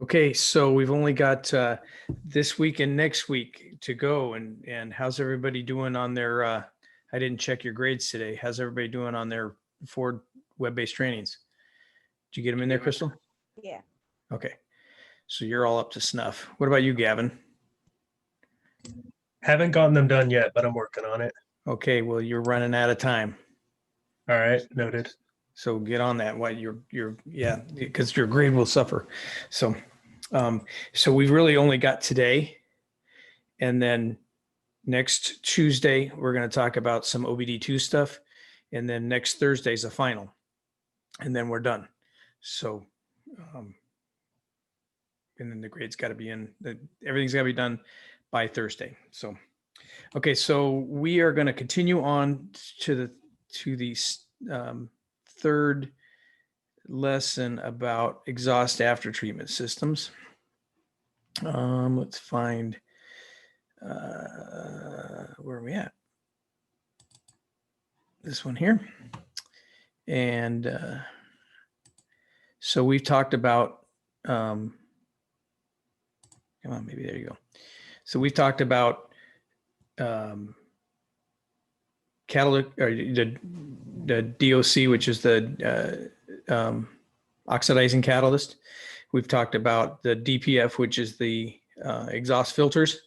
Okay, so we've only got this week and next week to go, and how's everybody doing on their? I didn't check your grades today. How's everybody doing on their Ford web-based trainings? Did you get them in there, Crystal? Yeah. Okay, so you're all up to snuff. What about you, Gavin? Haven't gotten them done yet, but I'm working on it. Okay, well you're running out of time, All right, noted. so get on that. Why yeah, because your grade will suffer. So, so we've really only got today, and then next Tuesday, we're going to talk about some OBD2 stuff. And then next Thursday's a final. And then we're done. So, and then the grade's got to be in, everything's got to be done by Thursday. So, okay. So we are going to continue on to the third lesson about exhaust after treatment systems. Let's find, where are we at? This one here. And so we've talked about, come on, maybe there you go. So we've talked about catalytic, or the DOC, which is the oxidizing catalyst. We've talked about the DPF, which is the exhaust filters.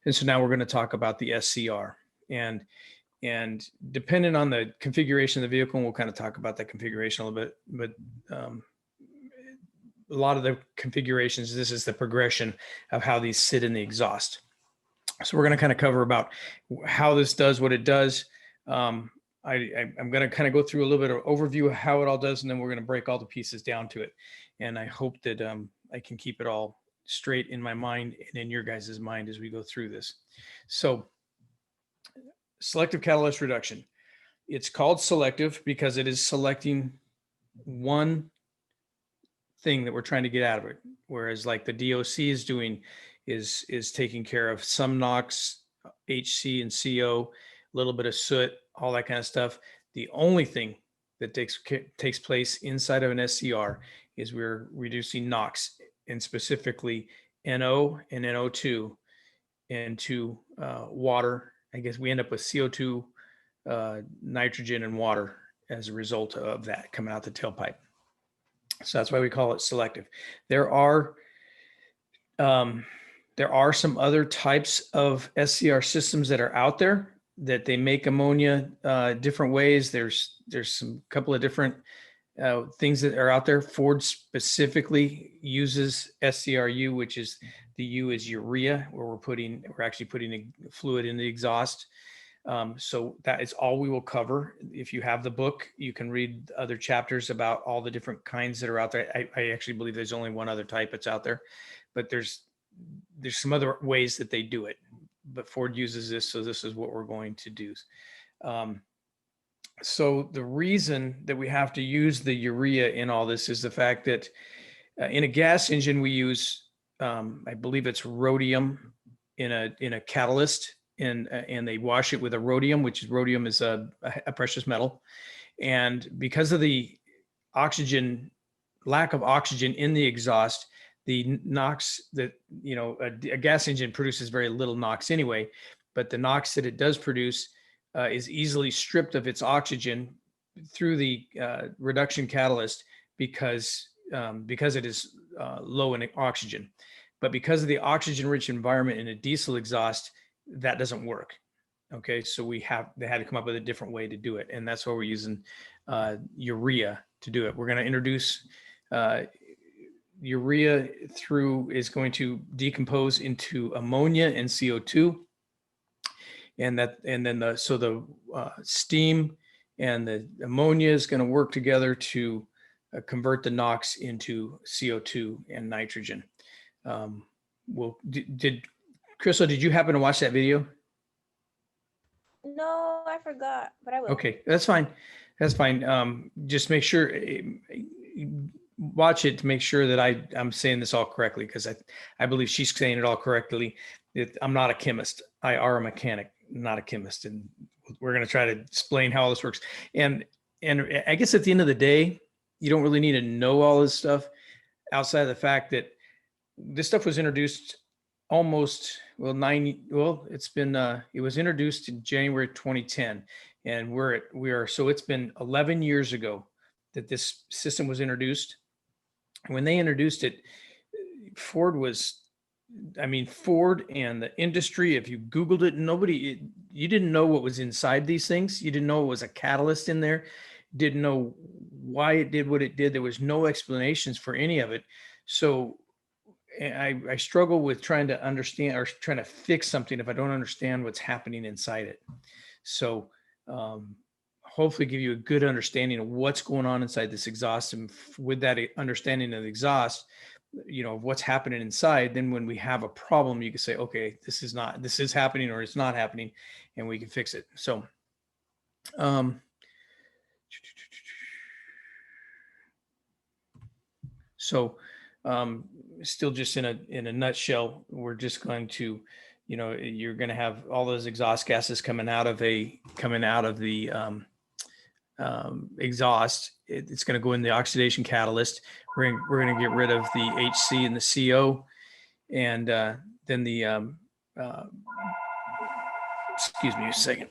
And so now we're going to talk about the SCR. And depending on the configuration of the vehicle, and we'll kind of talk about that configuration a little bit, but a lot of the configurations, this is the progression of how these sit in the exhaust. So we're going to kind of cover about how this does what it does. I'm going to kind of go through a little bit of overview of how it all does, and then we're going to break all the pieces down to it. And I hope that I can keep it all straight in my mind and in your guys' mind as we go through this. So selective catalyst reduction. It's called selective because it is selecting one thing that we're trying to get out of it. Whereas like the DOC is doing is taking care of some NOx, HC and CO, a little bit of soot, all that kind of stuff. The only thing that takes place inside of an SCR is we're reducing NOx, and specifically NO and NO2 into water. I guess we end up with CO2, nitrogen, and water as a result of that coming out the tailpipe. So that's why we call it selective. There are some other types of SCR systems that are out there that they make ammonia different ways. There's some couple of different things that are out there. Ford specifically uses SCRU, which is the U is urea, where we're actually putting a fluid in the exhaust. So that is all we will cover. If you have the book, you can read other chapters about all the different kinds that are out there. I actually believe there's only one other type that's out there, but there's some other ways that they do it. But Ford uses this, so this is what we're going to do. So the reason that we have to use the urea in all this is the fact that in a gas engine we use, I believe it's rhodium in a catalyst, and they wash it with a rhodium, which is rhodium is a precious metal, and because of the lack of oxygen in the exhaust, the NOx that a gas engine produces very little NOx anyway, but the NOx that it does produce is easily stripped of its oxygen through the reduction catalyst because it is low in oxygen. But because of the oxygen-rich environment in a diesel exhaust, that doesn't work. Okay, so they had to come up with a different way to do it, and that's why we're using urea to do it. We're going to introduce urea is going to decompose into ammonia and CO2, and then the steam and the ammonia is going to work together to convert the NOx into CO2 and nitrogen. Crystal, did you happen to watch that video? No, I forgot, but I will. Okay, that's fine. That's fine. Just make sure, watch it to make sure that I'm saying this all correctly, because I believe she's saying it all correctly. I'm not a chemist. I are a mechanic, not a chemist. And we're going to try to explain how all this works. And I guess at the end of the day, you don't really need to know all this stuff outside of the fact that this stuff was introduced almost, it was introduced in January 2010, and so it's been 11 years ago that this system was introduced. When they introduced it, Ford and the industry, if you Googled it, you didn't know what was inside these things. You didn't know it was a catalyst in there. Didn't know why it did what it did. There was no explanations for any of it. So I struggle with trying to understand or trying to fix something if I don't understand what's happening inside it. So hopefully give you a good understanding of what's going on inside this exhaust. And with that understanding of the exhaust, of what's happening inside, then when we have a problem, you can say, okay, this is happening or it's not happening, and we can fix it. So still just in a nutshell, we're just going to, you're going to have all those exhaust gases coming out of the exhaust. It's going to go in the oxidation catalyst. We're going to get rid of the HC and the CO, and then the excuse me a second.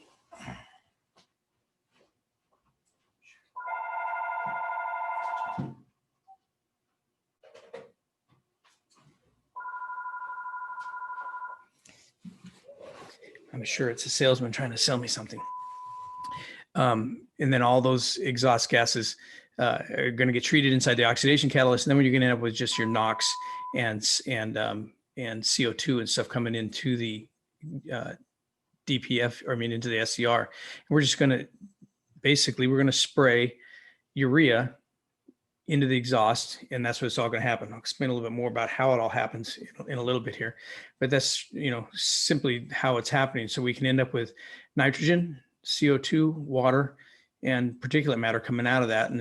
I'm sure it's a salesman trying to sell me something. And then all those exhaust gases are going to get treated inside the oxidation catalyst. And then when you're going to end up with just your NOx and CO2 and stuff coming into the DPF, into the SCR. And we're just going to, we're going to spray urea into the exhaust, and that's what's all going to happen. I'll explain a little bit more about how it all happens in a little bit here, but that's, simply how it's happening. So we can end up with nitrogen, CO2, water, and particulate matter coming out of that. And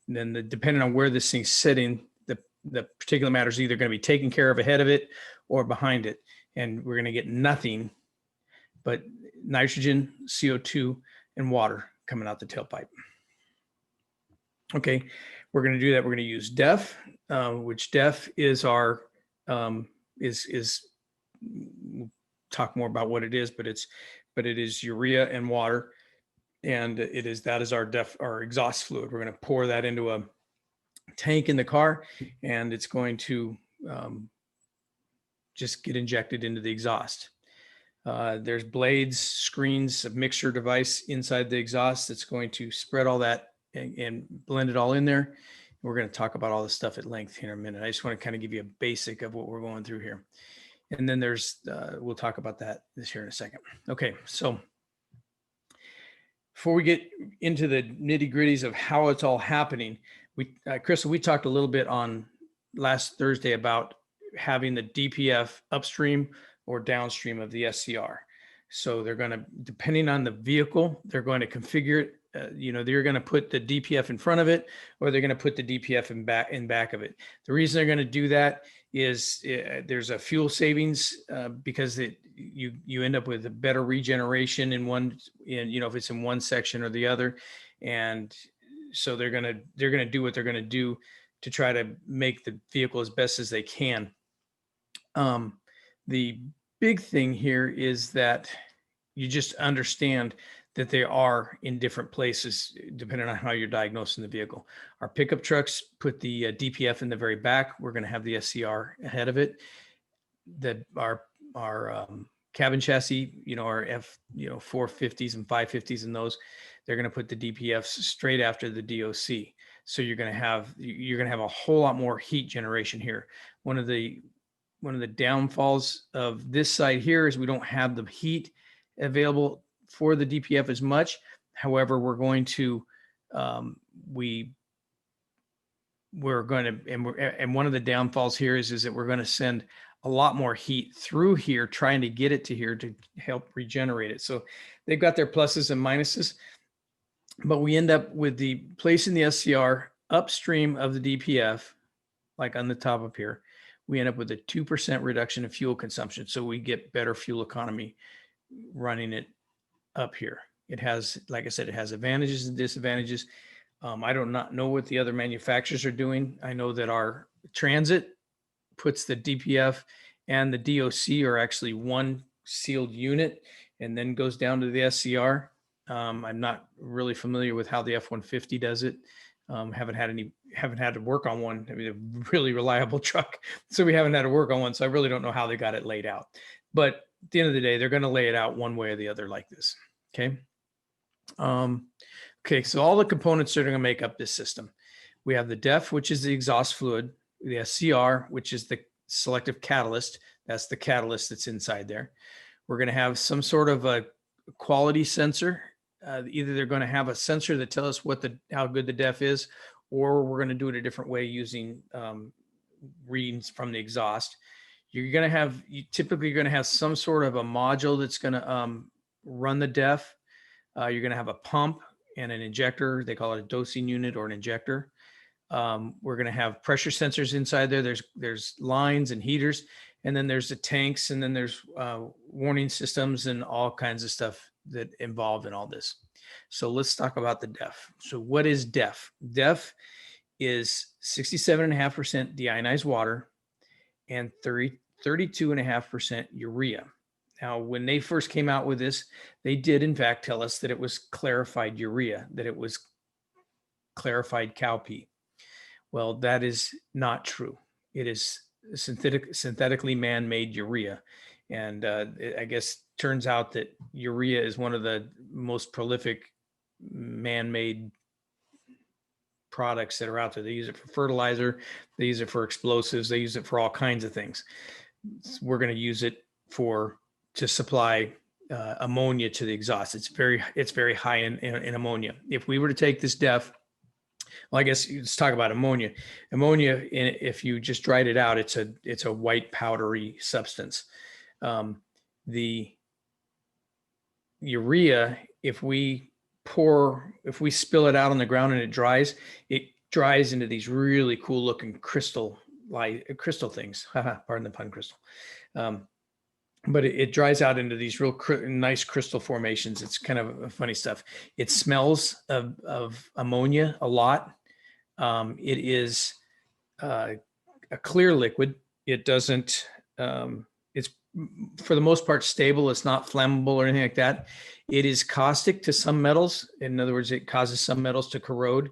then depending on where this thing's sitting, the particulate matter is either going to be taken care of ahead of it or behind it. And we're going to get nothing but nitrogen, CO2, and water coming out the tailpipe. Okay, we're going to do that. We're going to use DEF, which DEF is our, we'll talk more about what it is, but it is urea and water. And that is our exhaust fluid. We're going to pour that into a tank in the car, and it's going to just get injected into the exhaust. There's blades, screens, a mixture device inside the exhaust that's going to spread all that and blend it all in there. We're going to talk about all this stuff at length here in a minute. I just want to kind of give you a basic of what we're going through here. And then we'll talk about that here in a second. Okay, so before we get into the nitty gritties of how it's all happening, Crystal, we talked a little bit on last Thursday about having the DPF upstream or downstream of the SCR. So they're going to, depending on the vehicle, they're going to configure it. They're going to put the DPF in front of it, or they're going to put the DPF in back of it. The reason they're going to do that is there's a fuel savings because you end up with a better regeneration if it's in one section or the other, and so they're going to do what they're going to do to try to make the vehicle as best as they can. The big thing here is that you just understand that they are in different places depending on how you're diagnosing the vehicle. Our pickup trucks put the DPF in the very back. We're going to have the SCR ahead of it. Our cabin chassis, our F450s and 550s and those, they're going to put the DPFs straight after the DOC. So you're going to have a whole lot more heat generation here. One of the downfalls of this side here is we don't have the heat available for the DPF as much. However, we're going to, we're going to, and one of the downfalls here is that we're going to send a lot more heat through here, trying to get it to here to help regenerate it. So they've got their pluses and minuses, but we end up with the placing the SCR upstream of the DPF, like on the top up here, we end up with a 2% reduction in fuel consumption. So we get better fuel economy running it up here. It has, like I said, it has advantages and disadvantages. I do not know what the other manufacturers are doing. I know that our Transit puts the DPF and the DOC are actually one sealed unit and then goes down to the SCR. I'm not really familiar with how the F-150 does it. Haven't had to work on one. I mean, a really reliable truck. So we haven't had to work on one. So I really don't know how they got it laid out. But at the end of the day, they're going to lay it out one way or the other like this. Okay. Okay. So all the components that are going to make up this system. We have the DEF, which is the exhaust fluid, the SCR, which is the selective catalyst. That's the catalyst that's inside there. We're going to have some sort of a quality sensor. Either they're going to have a sensor that tells us how good the DEF is, or we're going to do it a different way using readings from the exhaust. Typically you're going to have some sort of a module that's going to run the DEF. You're going to have a pump and an injector. They call it a dosing unit or an injector. We're going to have pressure sensors inside there. There's lines and heaters, and then there's the tanks, and then there's warning systems and all kinds of stuff that involved in all this. So let's talk about the DEF. So what is DEF? DEF is 67.5% deionized water and 32.5% urea. Now, when they first came out with this, they did in fact tell us that it was clarified urea, that it was clarified cowpea. Well, that is not true. It is synthetically man-made urea. And I guess turns out that urea is one of the most prolific man-made products that are out there. They use it for fertilizer, they use it for explosives, they use it for all kinds of things. We're going to use it to supply ammonia to the exhaust. It's very high in ammonia. If we were to take this DEF, well, I guess let's talk about ammonia. Ammonia, if you just dried it out, it's a white powdery substance. The urea, if we spill it out on the ground and it dries into these really cool looking crystal things. Pardon the pun, crystal. But it dries out into these real nice crystal formations. It's kind of funny stuff. It smells of ammonia a lot. It is a clear liquid. It doesn't, it's for the most part stable. It's not flammable or anything like that. It is caustic to some metals. In other words, it causes some metals to corrode.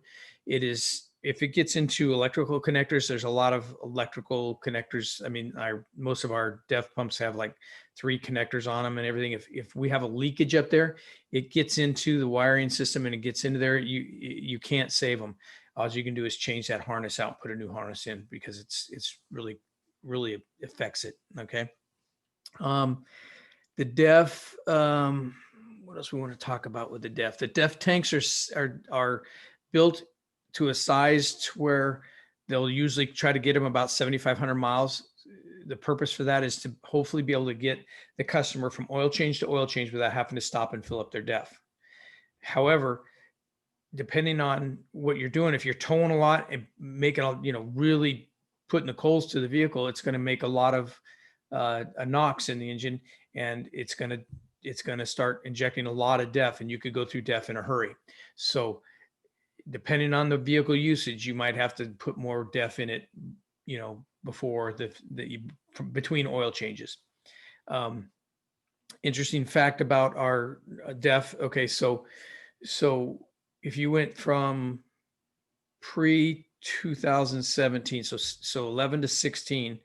If it gets into electrical connectors, there's a lot of electrical connectors. I mean, most of our DEF pumps have like 3 connectors on them and everything. If we have a leakage up there, it gets into the wiring system and it gets into there. You can't save them. All you can do is change that harness out, put a new harness in, because it's really affects it. Okay. The DEF. What else we want to talk about with the DEF? The DEF tanks are built to a size where they'll usually try to get them about 7,500 miles. The purpose for that is to hopefully be able to get the customer from oil change to oil change without having to stop and fill up their DEF. However, depending on what you're doing, if you're towing a lot and making, really putting the coals to the vehicle, it's going to make a lot of a NOx in the engine, and it's going to start injecting a lot of DEF, and you could go through DEF in a hurry. So depending on the vehicle usage, you might have to put more DEF in it, before between oil changes. Interesting fact about our DEF. Okay, so if you went from pre-2017, so 11 to 16,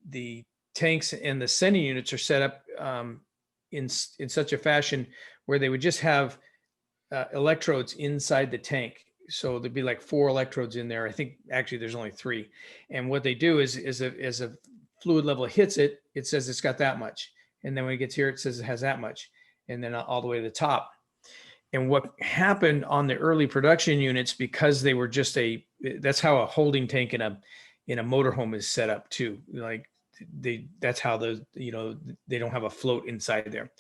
the tanks and the sending units are set up in such a fashion where they would just have electrodes inside the tank. So there'd be like 4 electrodes in there. I think actually there's only 3. And what they do is as a fluid level hits it, it says it's got that much. And then when it gets here, it says it has that much. And then all the way to the top. And what happened on the early production units, because they were that's how a holding tank in a motorhome is set up too. Like that's how they don't have a float inside there.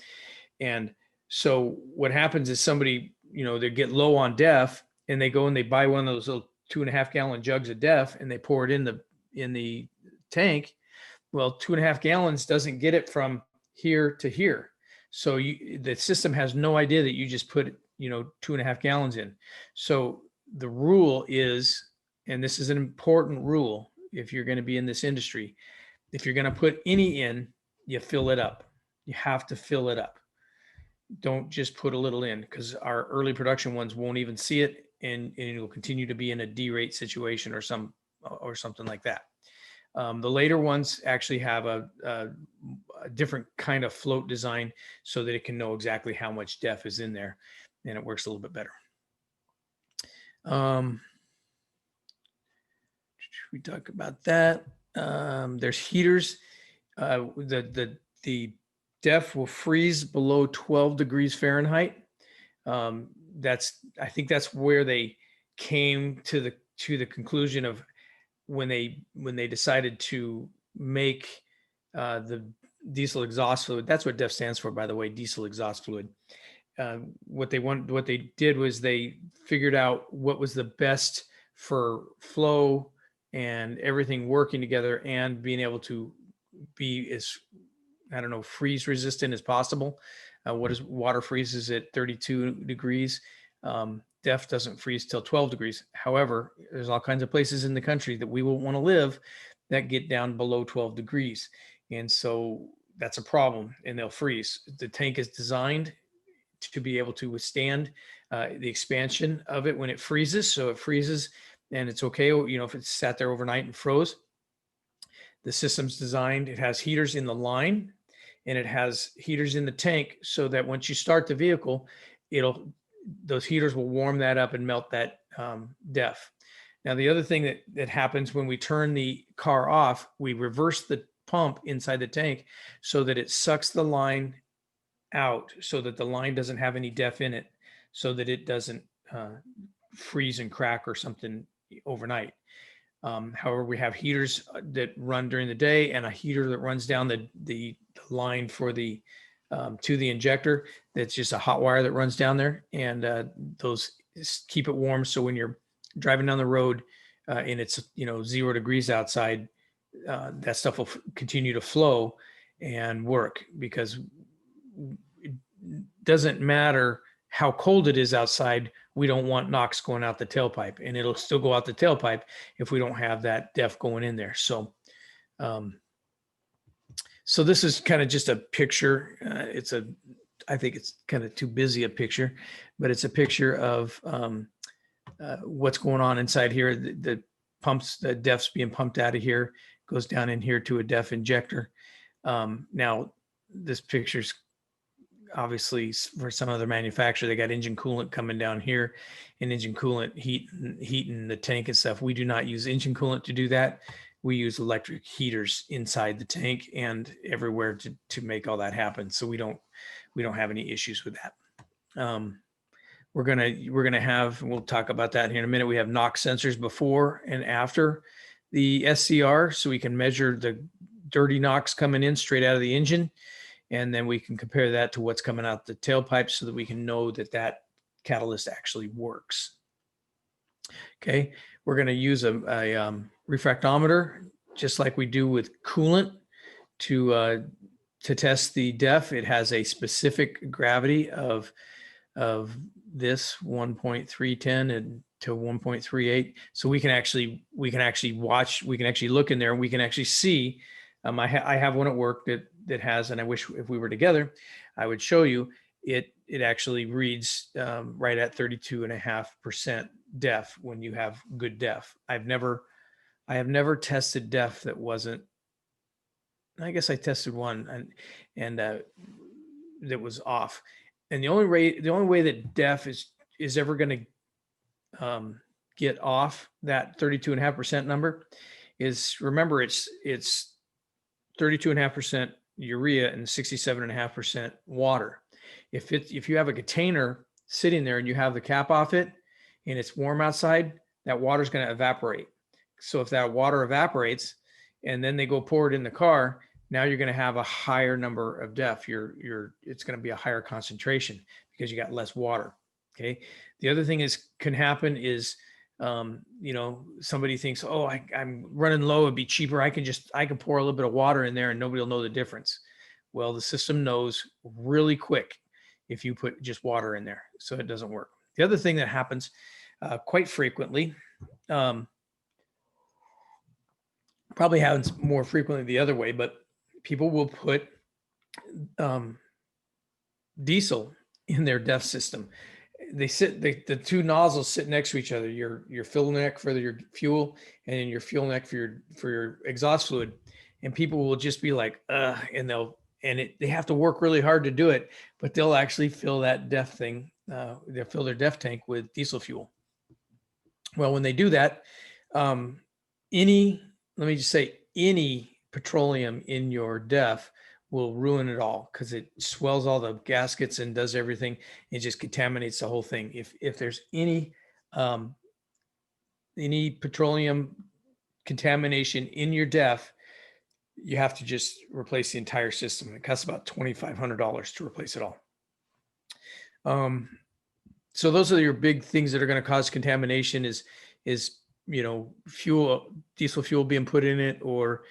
And so what happens is somebody, they get low on DEF and they go and they buy one of those little 2.5 gallon jugs of DEF and they pour it in the tank. Well, 2.5 gallons doesn't get it from here to here. So the system has no idea that you just put 2.5 gallons in. So the rule is, and this is an important rule, if you're going to be in this industry, if you're going to put any in, you fill it up. You have to fill it up. Don't just put a little in, because our early production ones won't even see it, and it'll continue to be in a derate situation or something like that. The later ones actually have a different kind of float design so that it can know exactly how much def is in there, and it works a little bit better. We talk about that. There's heaters. The def will freeze below 12 degrees Fahrenheit. I think that's where they came to the conclusion of when they decided to make the diesel exhaust fluid. That's what DEF stands for, by the way, diesel exhaust fluid. What they did was they figured out what was the best for flow and everything working together and being able to be as, I don't know, freeze resistant as possible. What is water freezes at 32 degrees. DEF doesn't freeze till 12 degrees. However, there's all kinds of places in the country that we will want to live that get down below 12 degrees. And so that's a problem, and they'll freeze. The tank is designed to be able to withstand the expansion of it when it freezes. So it freezes and it's okay. You know, if it's sat there overnight and froze, the system's designed, it has heaters in the line and it has heaters in the tank so that once you start the vehicle, those heaters will warm that up and melt that DEF. Now, the other thing that happens when we turn the car off, we reverse the pump inside the tank so that it sucks the line out so that the line doesn't have any DEF in it, so that it doesn't freeze and crack or something overnight. However, we have heaters that run during the day and a heater that runs down the line for the to the injector. That's just a hot wire that runs down there, and those keep it warm. So when you're driving down the road and it's 0 degrees outside, that stuff will continue to flow and work, because it doesn't matter how cold it is outside. We don't want NOx going out the tailpipe, and it'll still go out the tailpipe if we don't have that DEF going in there. So, so this is kind of just a picture. I think it's kind of too busy a picture, but it's a picture of what's going on inside here. The pumps, the DEF's being pumped out of here, goes down in here to a DEF injector. Now, this picture's obviously for some other manufacturer. They got engine coolant coming down here, and engine coolant heating the tank and stuff. We do not use engine coolant to do that. We use electric heaters inside the tank and everywhere to make all that happen. So we don't have any issues with that. We're gonna have, we'll talk about that here in a minute. We have NOx sensors before and after the SCR, so we can measure the dirty NOx coming in straight out of the engine, and then we can compare that to what's coming out the tailpipe so that we can know that catalyst actually works. Okay, we're going to use a refractometer, just like we do with coolant, to test the DEF. It has a specific gravity of this 1.310 and to 1.38. So we can actually watch, we can actually look in there, and we can actually see. I have one at work that has, and I wish if we were together, I would show you it. It actually reads right at 32.5% DEF when you have good DEF. I have never tested DEF that wasn't. I guess I tested one and that was off. And the only way that DEF is ever going to get off that 32.5% number is, remember, it's 32.5% urea and 67.5% water. If you have a container sitting there and you have the cap off it and it's warm outside, that water is going to evaporate. So if that water evaporates and then they go pour it in the car, now you're going to have a higher number of DEF. It's going to be a higher concentration because you got less water. Okay. The other thing can happen is, somebody thinks, oh, I'm running low, it'd be cheaper. I can pour a little bit of water in there and nobody will know the difference. Well, the system knows really quick if you put just water in there, so it doesn't work. The other thing that happens quite frequently probably happens more frequently the other way, but people will put diesel in their DEF system. The two nozzles sit next to each other. Your fill neck for your fuel, and then your fuel neck for your exhaust fluid. And people will just be like, and they have to work really hard to do it, but they'll actually fill that DEF thing. They'll fill their DEF tank with diesel fuel. Well, when they do that, let me just say, any petroleum in your DEF will ruin it all, because it swells all the gaskets and does everything. It just contaminates the whole thing. If there's any petroleum contamination in your DEF, you have to just replace the entire system. It costs about $2,500 to replace it all. So those are your big things that are going to cause contamination is diesel fuel being put in it, or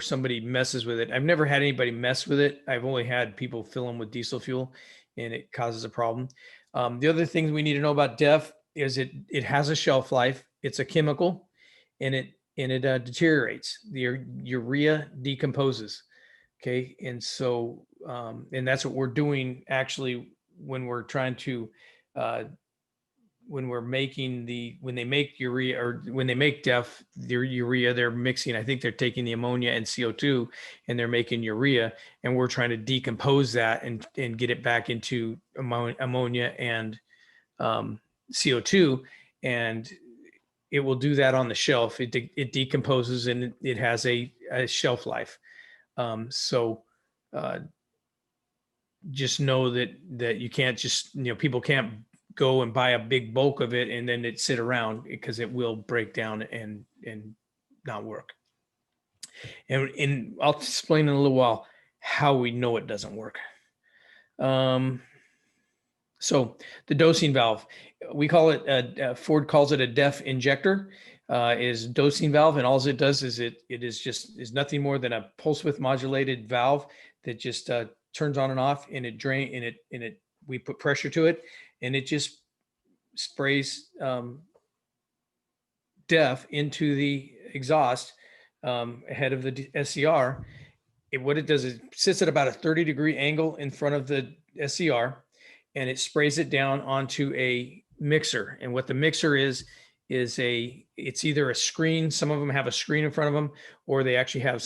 somebody messes with it. I've never had anybody mess with it. I've only had people fill them with diesel fuel, and it causes a problem. The other things we need to know about DEF is it has a shelf life. It's a chemical, and it deteriorates. The urea decomposes. Okay, and so and that's what we're doing actually when we're trying to when they make urea, or when they make DEF, their urea, they're mixing, I think they're taking the ammonia and CO2 and they're making urea, and we're trying to decompose that and get it back into ammonia and CO2, and it will do that on the shelf. It decomposes, and it has a shelf life. Just know that you can't just, people can't go and buy a big bulk of it and then it sit around, because it will break down and not work. And I'll explain in a little while how we know it doesn't work. So the dosing valve, we call it, Ford calls it a DEF injector, is dosing valve. And all it does is it is nothing more than a pulse width modulated valve that just turns on and off, and we put pressure to it, and it just sprays DEF into the exhaust ahead of the SCR. What it does is it sits at about a 30-degree angle in front of the SCR, and it sprays it down onto a mixer. And what the mixer is it's either a screen. Some of them have a screen in front of them, or they actually have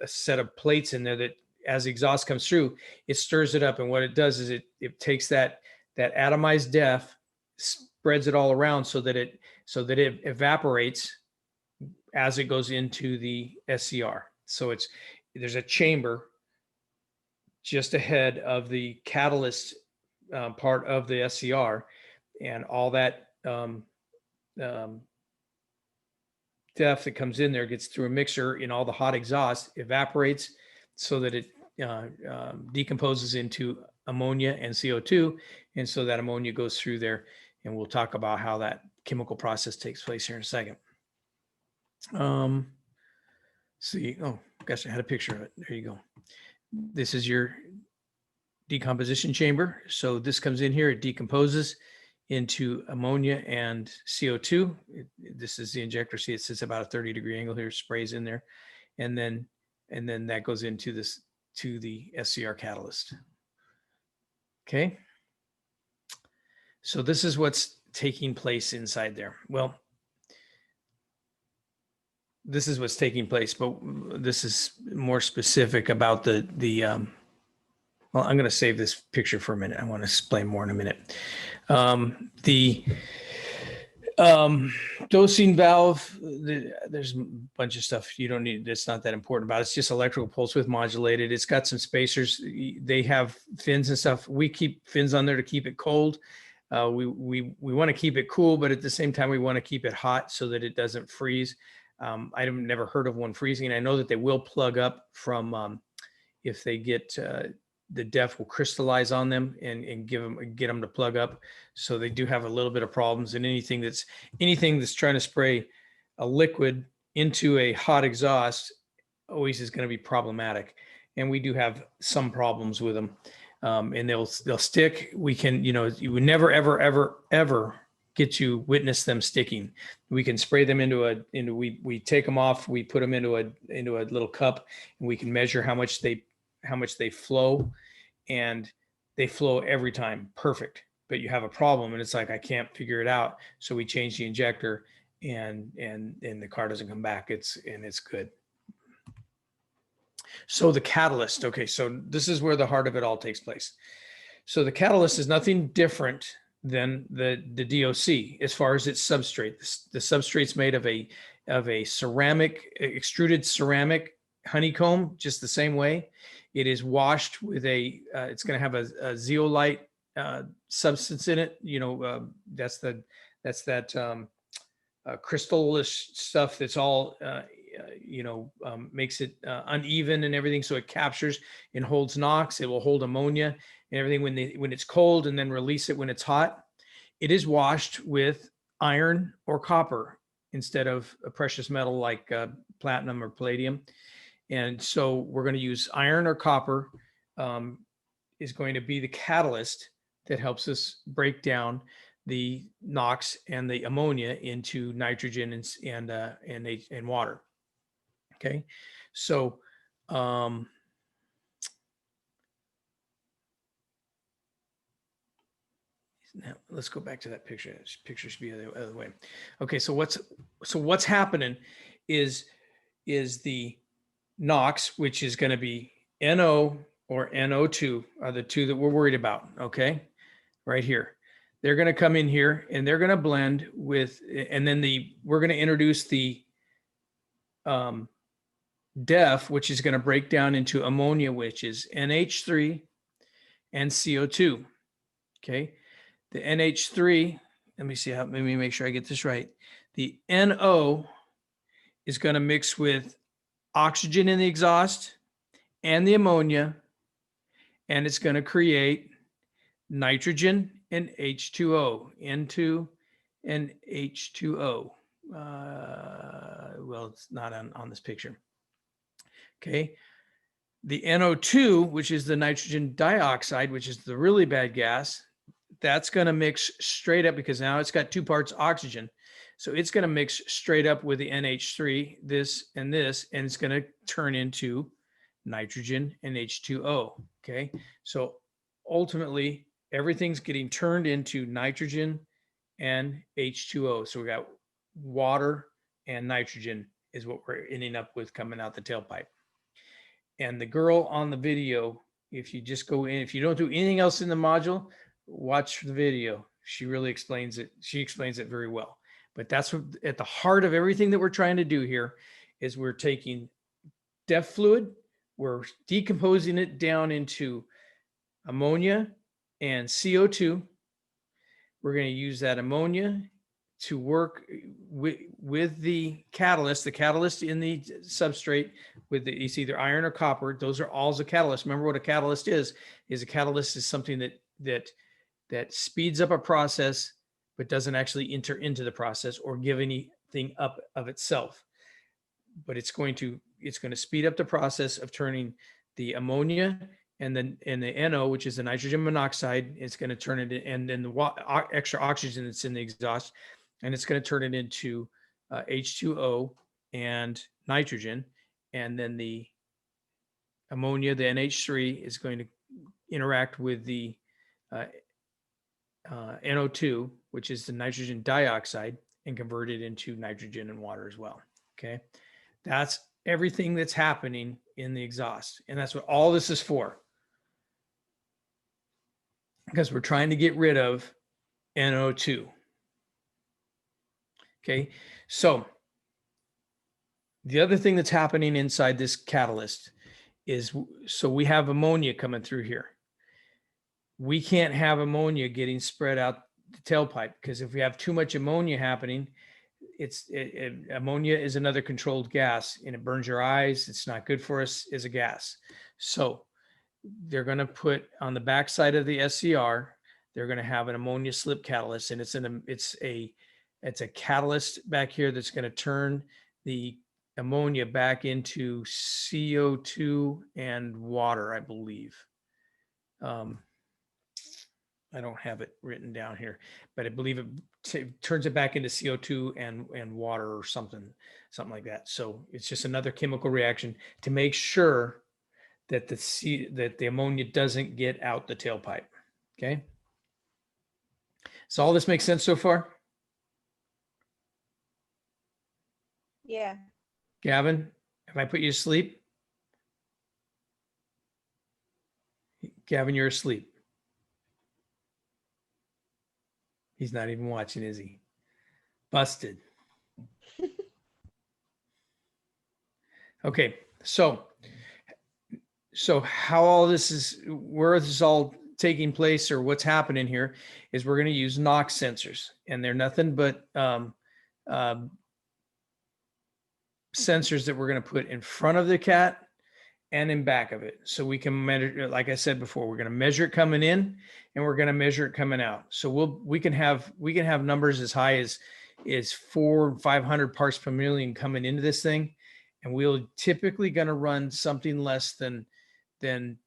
a set of plates in there that, as the exhaust comes through, it stirs it up. And what it does is it takes that atomized DEF, spreads it all around so that it evaporates as it goes into the SCR. So there's a chamber just ahead of the catalyst part of the SCR, and all that DEF that comes in there gets through a mixer in all the hot exhaust, evaporates so that it decomposes into ammonia and CO2. And so that ammonia goes through there, and we'll talk about how that chemical process takes place here in a second. See, oh gosh, I had a picture of it. There you go. This is your decomposition chamber. So this comes in here, it decomposes into ammonia and CO2. This is the injector. See, it sits about a 30-degree angle here, sprays in there, and then that goes into the SCR catalyst. Okay. So this is what's taking place inside there. Well, this is what's taking place, but this is more specific about well, I'm going to save this picture for a minute. I want to explain more in a minute. The dosing valve, there's a bunch of stuff you don't need. It's not that important about it. It's just electrical pulse width modulated. It's got some spacers. They have fins and stuff. We keep fins on there to keep it cold. We want to keep it cool, but at the same time, we want to keep it hot so that it doesn't freeze. I've never heard of one freezing. I know that they will plug up from if they get the DEF will crystallize on them and get them to plug up. So they do have a little bit of problems. And anything that's trying to spray a liquid into a hot exhaust always is going to be problematic. And we do have some problems with them. And they'll stick. We can, you would never, ever, ever, ever get to witness them sticking. We can spray them we take them off, we put them into a little cup, and we can measure how much they flow, and they flow every time perfect. But you have a problem, and it's like, I can't figure it out. So we change the injector, and the car doesn't come back. It's good. So the catalyst, okay, so this is where the heart of it all takes place. So the catalyst is nothing different than the DOC as far as its substrate. The substrate's made of a ceramic, extruded ceramic honeycomb, just the same way. It is washed with it's going to have a zeolite substance in it. That's that crystallish stuff that's all makes it uneven and everything, so it captures and holds NOx. It will hold ammonia and everything when it's cold, and then release it when it's hot. It is washed with iron or copper instead of a precious metal like platinum or palladium. And so we're going to use iron or copper is going to be the catalyst that helps us break down the NOx and the ammonia into nitrogen and water. Okay, so now let's go back to that picture. This picture should be the other way. Okay, so what's happening is the NOx, which is going to be NO or NO2, are the two that we're worried about. Okay, right here. They're going to come in here and they're going to blend with, and then we're going to introduce the DEF, which is going to break down into ammonia, which is NH3 and CO2. Okay, the NH3, let me make sure I get this right. The NO is going to mix with oxygen in the exhaust and the ammonia, and it's going to create nitrogen and H2O, N2 and H2O. Well, it's not on this picture. Okay. The NO2, which is the nitrogen dioxide, which is the really bad gas, that's going to mix straight up, because now it's got 2 parts oxygen. So it's going to mix straight up with the NH3, this, and it's going to turn into nitrogen and H2O. Okay. So ultimately, everything's getting turned into nitrogen and H2O. So we got water and nitrogen is what we're ending up with coming out the tailpipe. And the girl on the video, if you just go in, if you don't do anything else in the module, watch the video. She really explains it. She explains it very well. But that's what, at the heart of everything that we're trying to do here, is we're taking DEF fluid, we're decomposing it down into ammonia and CO2. We're going to use that ammonia to work with the catalyst in the substrate it's either iron or copper. Those are all the catalysts. Remember what a catalyst is a catalyst is something that speeds up a process, but doesn't actually enter into the process or give anything up of itself. But it's going to speed up the process of turning the ammonia and the NO, which is the nitrogen monoxide. It's going to turn it, and then the extra oxygen that's in the exhaust, and it's going to turn it into H2O and nitrogen. And then the ammonia, the NH3, is going to interact with the NO2, which is the nitrogen dioxide, and convert it into nitrogen and water as well. Okay, that's everything that's happening in the exhaust, and that's what all this is for, because we're trying to get rid of NO2. Okay, so the other thing that's happening inside this catalyst is, so we have ammonia coming through here. We can't have ammonia getting spread out the tailpipe, because if we have too much ammonia happening, ammonia is another controlled gas, and it burns your eyes. It's not good for us as a gas. So they're going to put on the backside of the SCR, they're going to have an ammonia slip catalyst, and it's a catalyst back here that's going to turn the ammonia back into CO2 and water, I believe. I don't have it written down here, but I believe it turns it back into CO2 and water or something like that. So it's just another chemical reaction to make sure that the ammonia doesn't get out the tailpipe. Okay. So all this makes sense so far? Yeah. Gavin, have I put you to sleep? Gavin, you're asleep. He's not even watching, is he? Busted. Okay, so how all this is, where this is all taking place or what's happening here is we're going to use NOx sensors, and they're nothing but sensors that we're going to put in front of the cat and in back of it. So we can measure, like I said before, we're going to measure it coming in and we're going to measure it coming out. So we can have numbers as high as 400 or 500 parts per million coming into this thing. And we'll typically going to run something less than 10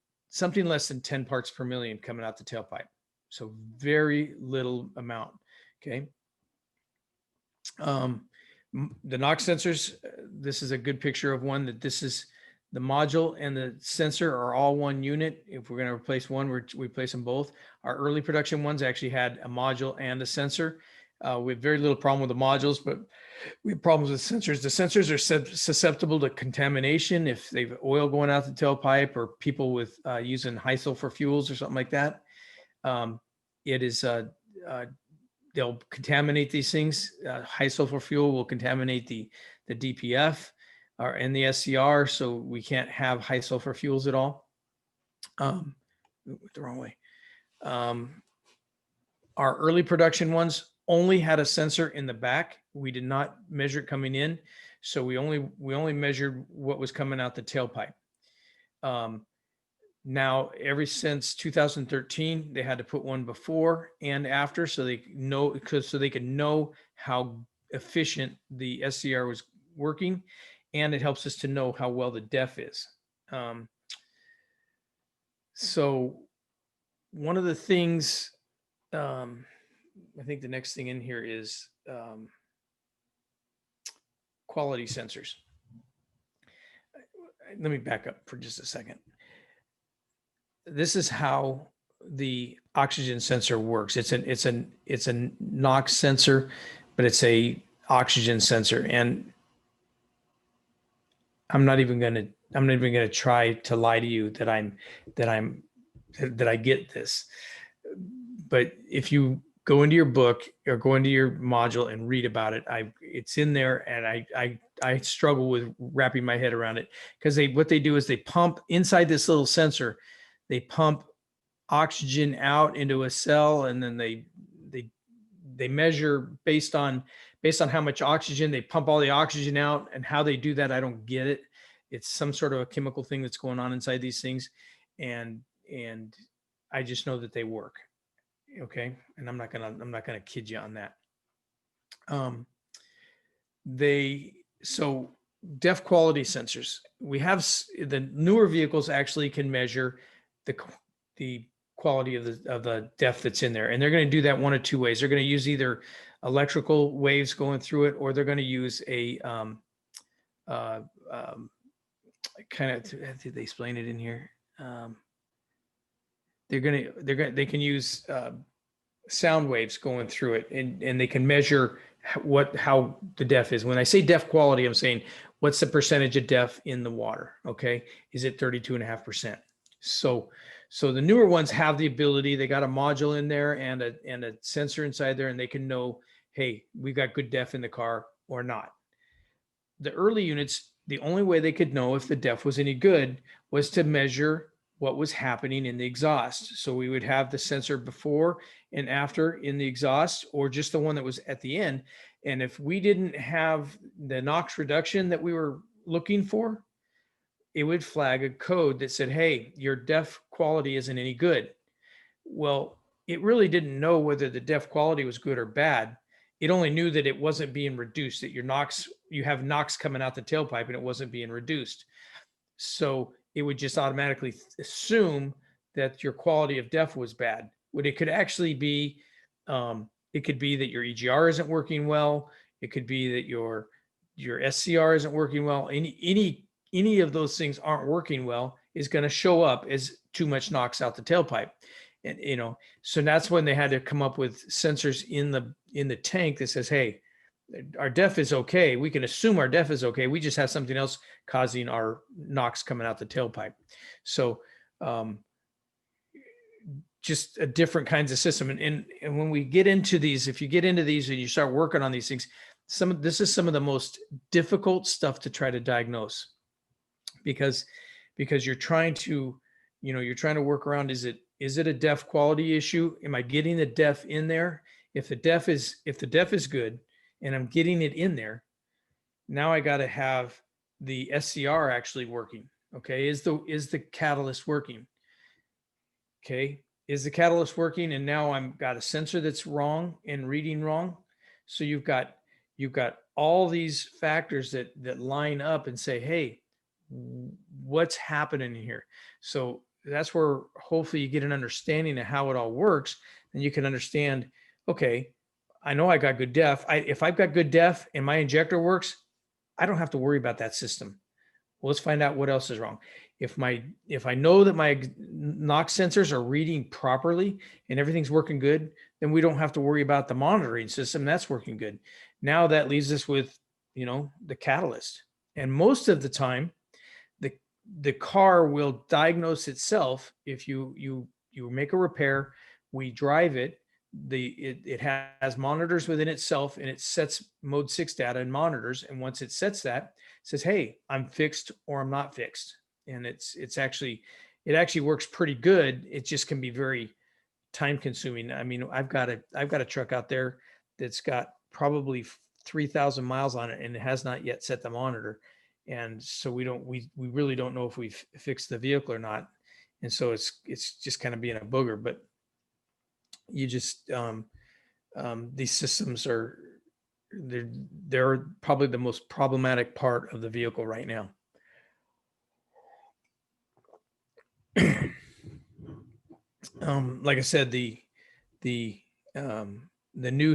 parts per million coming out the tailpipe. So very little amount. Okay. The NOx sensors, this is a good picture of one that this is the module and the sensor are all one unit. If we're going to replace one, we replace them both. Our early production ones actually had a module and a sensor. We have very little problem with the modules, but we have problems with sensors. The sensors are susceptible to contamination if they've oil going out the tailpipe or people with using high sulfur fuels or something like that. They'll contaminate these things. High sulfur fuel will contaminate the DPF and the SCR, so we can't have high sulfur fuels at all. The wrong way. Our early production ones only had a sensor in the back. We did not measure it coming in, so we only measured what was coming out the tailpipe. Now, ever since 2013, they had to put one before and after, so they could know how efficient the SCR was working, and it helps us to know how well the DEF is. So one of the things, I think the next thing in here is quality sensors. Let me back up for just a second. This is how the oxygen sensor works. It's a NOx sensor, but it's a oxygen sensor. And I'm not even gonna try to lie to you that I get this. But if you go into your book or go into your module and read about it, it's in there, and I struggle with wrapping my head around it, because what they do is they pump inside this little sensor. They pump oxygen out into a cell, and then they measure based on how much oxygen. They pump all the oxygen out, and how they do that, I don't get it. It's some sort of a chemical thing that's going on inside these things, and I just know that they work. Okay, and I'm not gonna kid you on that. So DEF quality sensors. We have the newer vehicles actually can measure the quality of the DEF that's in there, and they're going to do that one of two ways. They're going to use either electrical waves going through it, or they're going to use a kind of, did they explain it in here? They can use sound waves going through it, and they can measure how the DEF is. When I say DEF quality, I'm saying what's the percentage of DEF in the water? Okay, is it 32.5%? So the newer ones have the ability. They got a module in there and a sensor inside there, and they can know, hey, we've got good DEF in the car or not. The early units, the only way they could know if the DEF was any good was to measure what was happening in the exhaust. So we would have the sensor before and after in the exhaust, or just the one that was at the end. And if we didn't have the NOx reduction that we were looking for, it would flag a code that said, hey, your DEF quality isn't any good. Well, it really didn't know whether the DEF quality was good or bad. It only knew that it wasn't being reduced, that you have NOx coming out the tailpipe and it wasn't being reduced. So it would just automatically assume that your quality of DEF was bad. what it could actually be, it could be that your EGR isn't working well. It could be that your SCR isn't working well. Any of those things aren't working well is going to show up as too much NOx out the tailpipe. And, you know, so that's when they had to come up with sensors in the tank that says, hey, our def is okay. We can assume our def is okay. We just have something else causing our NOx coming out the tailpipe. So, just a different kinds of system. And when we get into these, if you get into these and you start working on these things, this is some of the most difficult stuff to try to diagnose, because you're trying to, you know, you're trying to work around, is it a def quality issue? Am I getting the def in there? If the def is good and I'm getting it in there, now I got to have the SCR actually working. Okay. Is the catalyst working? Okay. Is the catalyst working? And now I'm got a sensor that's wrong and reading wrong. So you've got all these factors that line up and say, hey, what's happening here? So that's where hopefully you get an understanding of how it all works. And you can understand, okay, I know I got good def. If I've got good def and my injector works, I don't have to worry about that system. Well, let's find out what else is wrong. If I know that my NOx sensors are reading properly and everything's working good, then we don't have to worry about the monitoring system. That's working good. Now that leaves us with, you know, the catalyst. And most of the time, the car will diagnose itself. If you make a repair, we drive it. It has monitors within itself, and it sets mode 6 data and monitors. And once it sets that, it says, hey, I'm fixed or I'm not fixed. And it actually works pretty good. It just can be very time consuming. I mean, I've got a truck out there that's got probably 3,000 miles on it, and it has not yet set the monitor. And so we really don't know if we've fixed the vehicle or not. And so it's just kind of being a booger. But you just these systems they're probably the most problematic part of the vehicle right now. Like I said, the new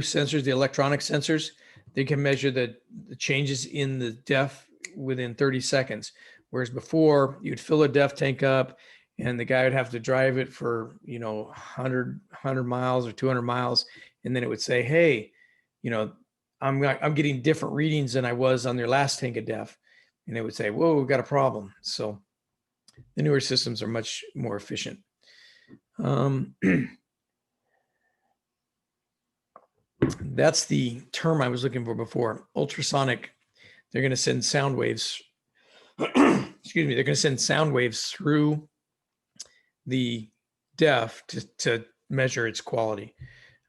sensors, the electronic sensors, they can measure the changes in the def within 30 seconds. Whereas before, you'd fill a def tank up and the guy would have to drive it for, you know, 100 miles or 200 miles. And then it would say, hey, you know, I'm getting different readings than I was on their last tank of def. And it would say, whoa, we've got a problem. So the newer systems are much more efficient. That's the term I was looking for before. Ultrasonic. They're going to send sound waves. Excuse me. They're going to send sound waves through the def to measure its quality,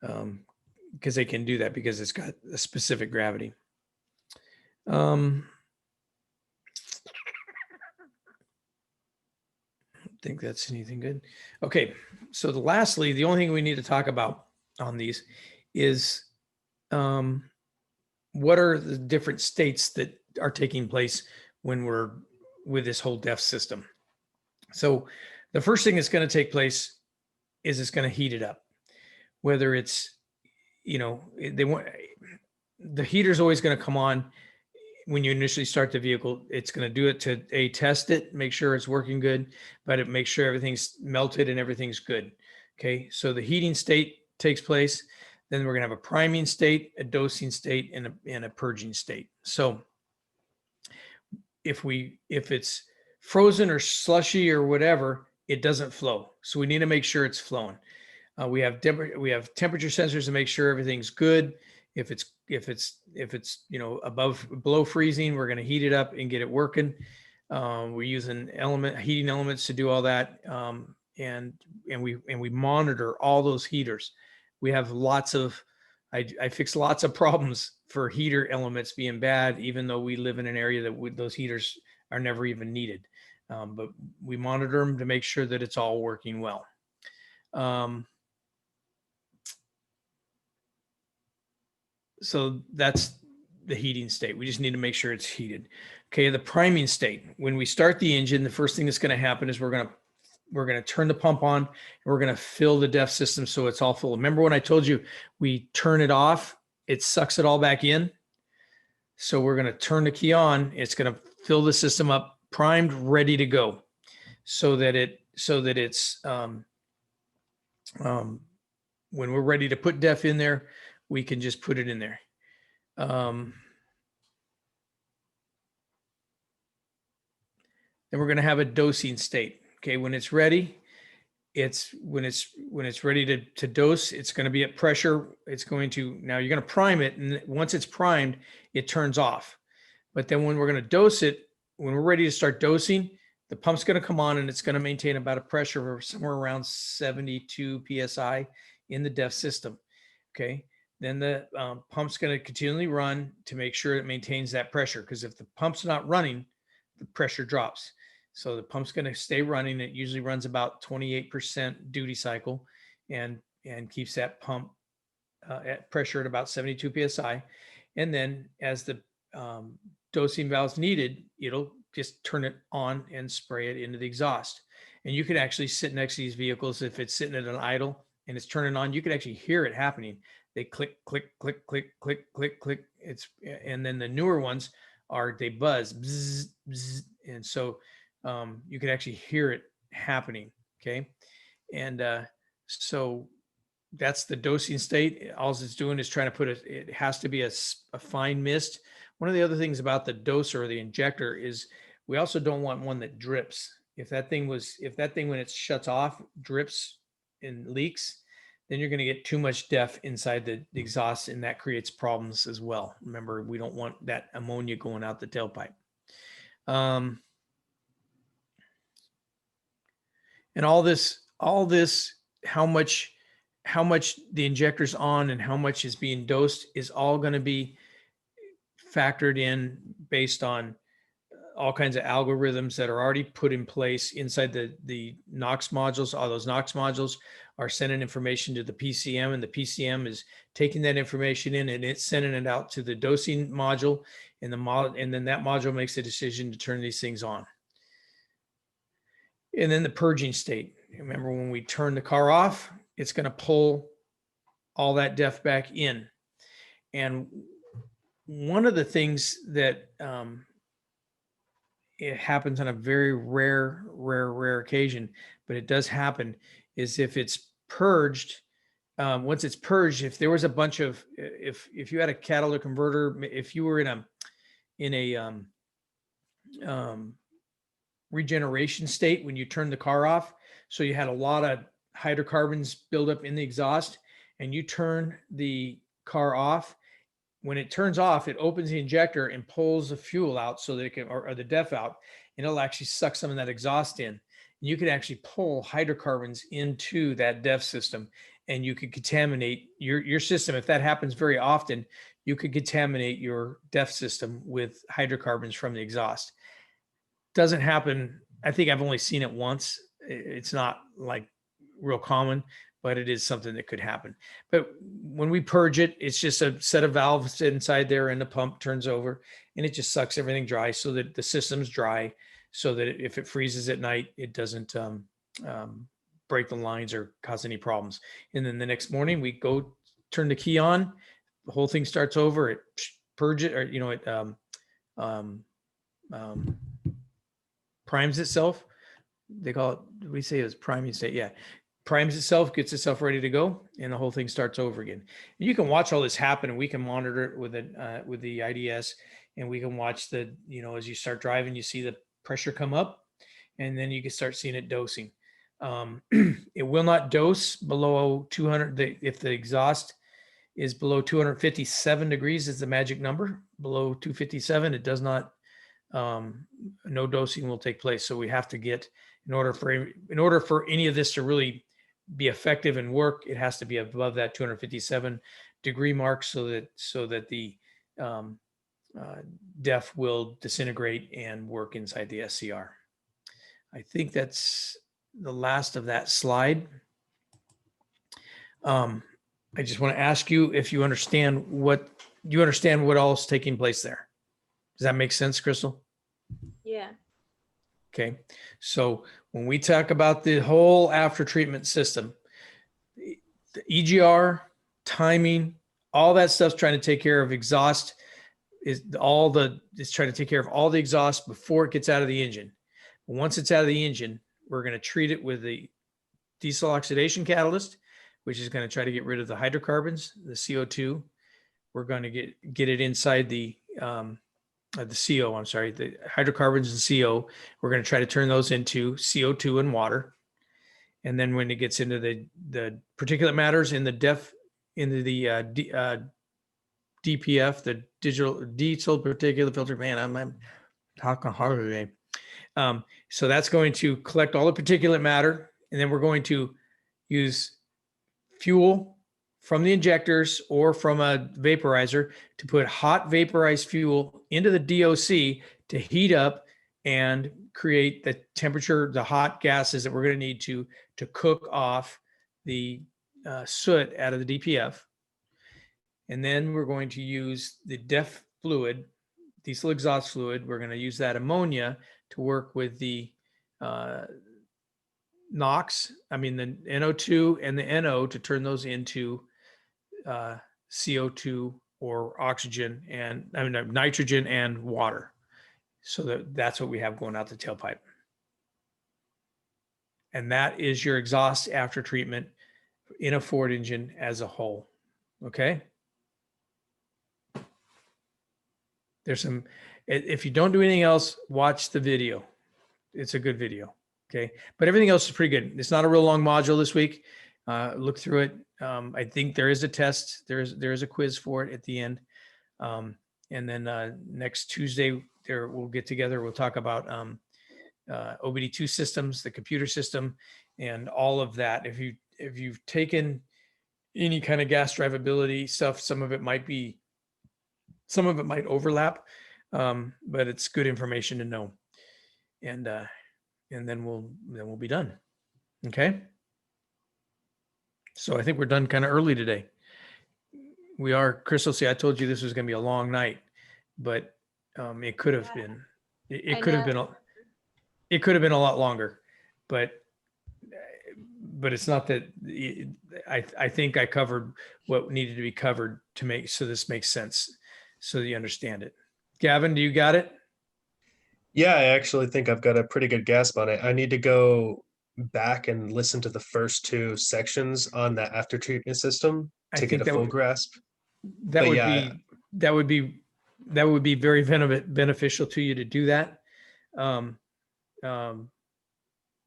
because they can do that because it's got a specific gravity. I think that's anything good. Okay, so lastly, the only thing we need to talk about on these is what are the different states that are taking place when we're with this whole def system. So the first thing that's going to take place is it's going to heat it up. Whether it's, you know, the heater's always going to come on when you initially start the vehicle. It's going to do it to test it, make sure it's working good, but it makes sure everything's melted and everything's good. Okay, so the heating state takes place. Then we're going to have a priming state, a dosing state, and a purging state. So if it's frozen or slushy or whatever, it doesn't flow. So we need to make sure it's flowing. We have temperature sensors to make sure everything's good. If it's you know, below freezing, we're going to heat it up and get it working. We're using heating elements to do all that, and we monitor all those heaters. We have I fix lots of problems for heater elements being bad, even though we live in an area that those heaters are never even needed. But we monitor them to make sure that it's all working well. So that's the heating state. We just need to make sure it's heated. Okay, the priming state. When we start the engine, the first thing that's going to happen is we're going to we're going to turn the pump on, and we're going to fill the DEF system so it's all full. Remember when I told you we turn it off, it sucks it all back in. So we're going to turn the key on. It's going to fill the system up, primed, ready to go, so that it's when we're ready to put DEF in there, we can just put it in there. Then we're going to have a dosing state. Okay, when it's ready, when it's ready to dose, it's going to be at pressure. It's going to, now you're going to prime it, and once it's primed, it turns off. But then when we're going to dose it, when we're ready to start dosing, the pump's going to come on, and it's going to maintain about a pressure of somewhere around 72 psi in the DEF system. Okay, then the pump's going to continually run to make sure it maintains that pressure, because if the pump's not running, the pressure drops. So the pump's going to stay running. It usually runs about 28% duty cycle, and keeps that pump at pressure at about 72 psi. And then as the dosing valve's needed, it'll just turn it on and spray it into the exhaust. And you can actually sit next to these vehicles. If it's sitting at an idle and it's turning on, you can actually hear it happening. They click, click, click, click, click, click, click. And then the newer ones they buzz, bzz, bzz. And so you can actually hear it happening. Okay. And so that's the dosing state. All it's doing is trying to it has to be a fine mist. One of the other things about the doser or the injector is we also don't want one that drips. If that thing when it shuts off, drips and leaks, then you're going to get too much DEF inside the exhaust, and that creates problems as well. Remember, we don't want that ammonia going out the tailpipe. And all this, how much the injector's on and how much is being dosed is all going to be factored in based on all kinds of algorithms that are already put in place inside the NOx modules. All those NOx modules are sending information to the PCM, and the PCM is taking that information in and it's sending it out to the dosing module, and then that module makes a decision to turn these things on. And then the purging state. Remember, when we turn the car off, it's going to pull all that DEF back in. And one of the things that it happens on a very rare occasion, but it does happen, is if it's purged. Once it's purged, if there was a bunch of, if you had a catalytic converter, if you were in a regeneration state when you turn the car off, so you had a lot of hydrocarbons build up in the exhaust, and you turn the car off. When it turns off, it opens the injector and pulls the fuel out so that it can, or the DEF out, and it'll actually suck some of that exhaust in. And you could actually pull hydrocarbons into that DEF system, and you could contaminate your system. If that happens very often, you could contaminate your DEF system with hydrocarbons from the exhaust. Doesn't happen. I think I've only seen it once. It's not like real common, but it is something that could happen. But when we purge it, it's just a set of valves inside there, and the pump turns over, and it just sucks everything dry so that the system's dry, so that if it freezes at night, it doesn't break the lines or cause any problems. And then the next morning we go turn the key on, the whole thing starts over, it purge it, or, it primes itself. They call it, we say it's priming state. Yeah. Primes itself, gets itself ready to go, and the whole thing starts over again. And you can watch all this happen, and we can monitor it with the IDS, and we can watch the, as you start driving, you see the pressure come up, and then you can start seeing it dosing. It will not dose below 200. If the exhaust is below 257 degrees is the magic number. Below 257, it does not, no dosing will take place. So we have to get, in order for any of this to really be effective and work, it has to be above that 257 degree mark, so that the DEF will disintegrate and work inside the SCR. I think that's the last of that slide. I just want to ask you if you understand what all is taking place there. Does that make sense, Crystal? Yeah. Okay. So when we talk about the whole after treatment system, the EGR, timing, all that stuff's trying to take care of exhaust is trying to take care of all the exhaust before it gets out of the engine. Once it's out of the engine, we're going to treat it with the diesel oxidation catalyst, which is going to try to get rid of the hydrocarbons, the CO2. We're going to get it inside the CO, I'm sorry, the hydrocarbons and CO. We're going to try to turn those into CO2 and water. And then when it gets into the particulate matters in the DPF, the diesel particulate filter, man, I'm talking hard today. So that's going to collect all the particulate matter, and then we're going to use fuel from the injectors or from a vaporizer to put hot vaporized fuel into the DOC to heat up and create the temperature, the hot gases that we're going to need to cook off the soot out of the DPF. And then we're going to use the DEF fluid, diesel exhaust fluid. We're going to use that ammonia to work with the NOx, the NO2 and the NO to turn those into CO2 or oxygen and nitrogen and water. So that's what we have going out the tailpipe. And that is your exhaust after treatment in a Ford engine as a whole. Okay. If you don't do anything else, watch the video. It's a good video. Okay. But everything else is pretty good. It's not a real long module this week. Look through it. I think there is a test. There is a quiz for it at the end. And then next Tuesday we'll get together. We'll talk about OBD2 systems, the computer system, and all of that. If you've taken any kind of gas drivability stuff, some of it might overlap, but it's good information to know. And then we'll be done. Okay. So I think we're done kind of early today. We are, Crystal. See, I told you this was going to be a long night, but it could have been. It could have been. It could have been a lot longer, but it's not that. I think I covered what needed to be covered to make so this makes sense, so that you understand it. Gavin, do you got it? Yeah, I actually think I've got a pretty good grasp on it. I need to go back and listen to the first two sections on that after treatment system to get a full grasp. That would be very beneficial to you to do that.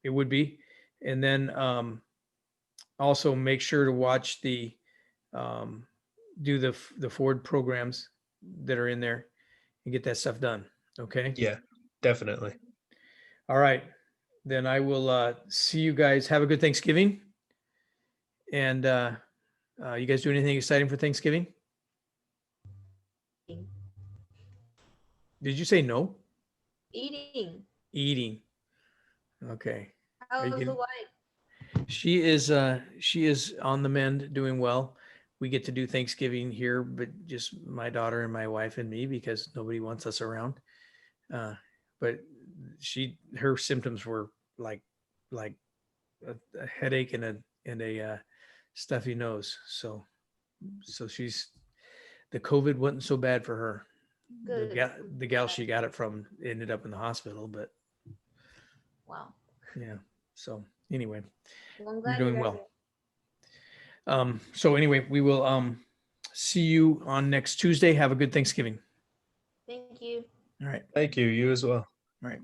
It would be, and then also make sure to watch do the Ford programs that are in there and get that stuff done. Okay. Yeah, definitely. All right. Then I will see you guys. Have a good Thanksgiving. And you guys do anything exciting for Thanksgiving? Did you say no? Eating. Eating. Okay. How's the wife? She is on the mend, doing well. We get to do Thanksgiving here, but just my daughter and my wife and me because nobody wants us around. But her symptoms were like a headache and a stuffy nose. So the COVID wasn't so bad for her. Good. The gal she got it from ended up in the hospital, but Wow. yeah. So anyway, Well, I'm you're glad doing you guys well. So anyway, we will see you on next Tuesday. Have a good Thanksgiving. Thank you. All right. Thank you. You as well. All right.